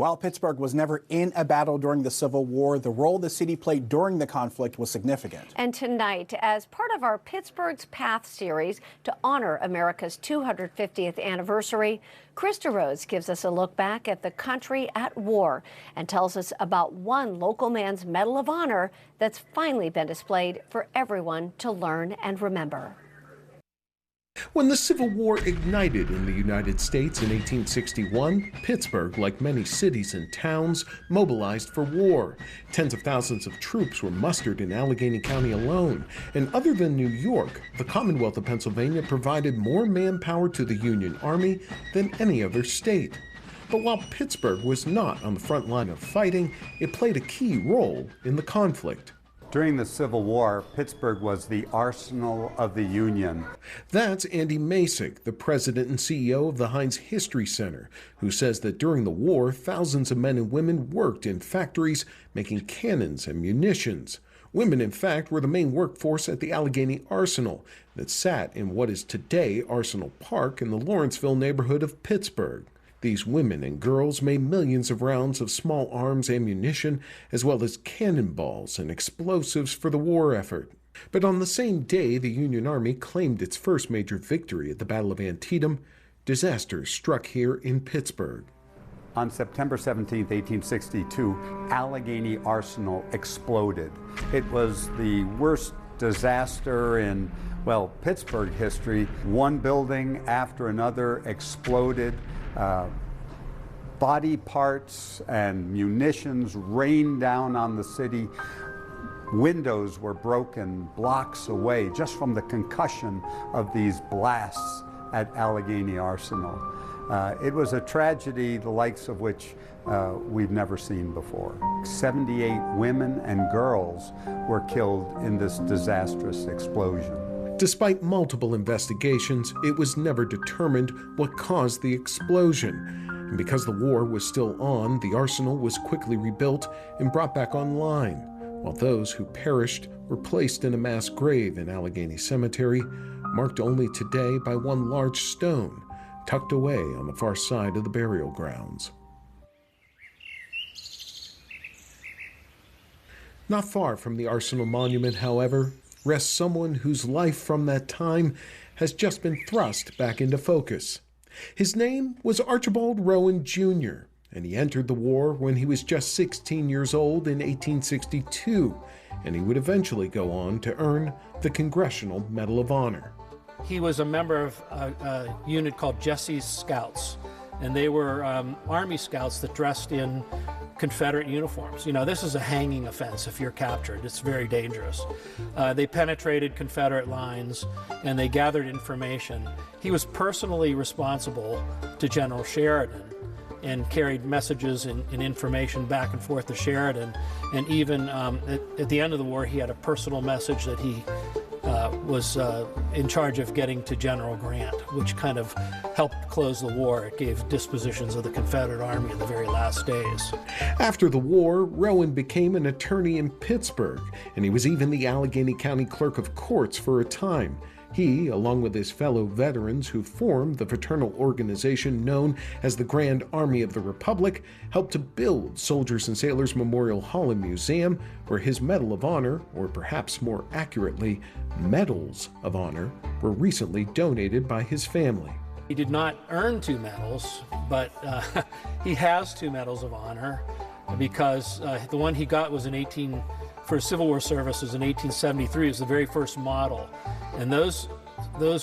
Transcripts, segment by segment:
While Pittsburgh was never in a battle during the Civil War, the role the city played during the conflict was significant. And tonight, as part of our Pittsburgh's Path series to honor America's 250th anniversary, Krista Rose gives us a look back at the country at war and tells us about one local man's Medal of Honor that's finally been displayed for everyone to learn and remember. When the Civil War ignited in the United States in 1861, Pittsburgh, like many cities and towns, mobilized for war. Tens of thousands of troops were mustered in Allegheny County alone. And other than New York, the Commonwealth of Pennsylvania provided more manpower to the Union Army than any other state. But while Pittsburgh was not on the front line of fighting, it played a key role in the conflict. During the Civil War, Pittsburgh was the arsenal of the Union. That's Andy Masick, the president and CEO of the Heinz History Center, who says that during the war, thousands of men and women worked in factories making cannons and munitions. Women, in fact, were the main workforce at the Allegheny Arsenal that sat in what is today Arsenal Park in the Lawrenceville neighborhood of Pittsburgh. These women and girls made millions of rounds of small arms ammunition, as well as cannonballs and explosives for the war effort. But on the same day the Union Army claimed its first major victory at the Battle of Antietam, disaster struck here in Pittsburgh. On September 17, 1862, Allegheny Arsenal exploded. It was the worst disaster in, well, Pittsburgh history. One building after another exploded. Body parts and munitions rained down on the city. Windows were broken blocks away just from the concussion of these blasts at Allegheny Arsenal. It was a tragedy the likes of which we've never seen before. 78 women and girls were killed in this disastrous explosion. Despite multiple investigations, it was never determined what caused the explosion. And because the war was still on, the arsenal was quickly rebuilt and brought back online, while those who perished were placed in a mass grave in Allegheny Cemetery, marked only today by one large stone, tucked away on the far side of the burial grounds. Not far from the Arsenal Monument, however, rests someone whose life from that time has just been thrust back into focus. His name was Archibald Rowan Jr., and he entered the war when he was just 16 years old in 1862, and he would eventually go on to earn the Congressional Medal of Honor. He was a member of a unit called Jesse's Scouts, and they were Army scouts that dressed in Confederate uniforms. You know, this is a hanging offense if you're captured. It's very dangerous. They penetrated Confederate lines and they gathered information. He was personally responsible to General Sheridan and carried messages and information back and forth to Sheridan. And even at the end of the war, he had a personal message that he was in charge of getting to General Grant, which kind of helped close the war. It gave dispositions of the Confederate Army in the very last days. After the war, Rowan became an attorney in Pittsburgh, and he was even the Allegheny County Clerk of Courts for a time. He, along with his fellow veterans who formed the fraternal organization known as the Grand Army of the Republic, helped to build Soldiers and Sailors Memorial Hall and Museum, where his Medal of Honor, or perhaps more accurately, Medals of Honor, were recently donated by his family. He did not earn 2 medals, but he has 2 Medals of Honor because the one he got was for Civil War services in 1873. It was the very first model. And those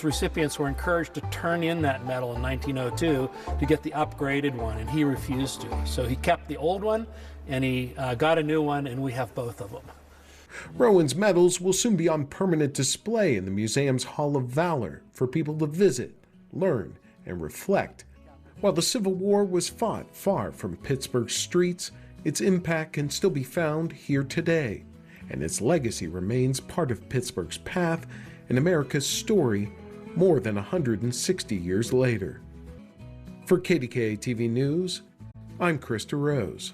recipients were encouraged to turn in that medal in 1902 to get the upgraded one, and he refused to. So he kept the old one, and he got a new one, and we have both of them. Rowan's medals will soon be on permanent display in the museum's Hall of Valor for people to visit, learn, and reflect. While the Civil War was fought far from Pittsburgh's streets, its impact can still be found here today, and its legacy remains part of Pittsburgh's path and America's story more than 160 years later. For KDKA-TV News, I'm Krista Rose.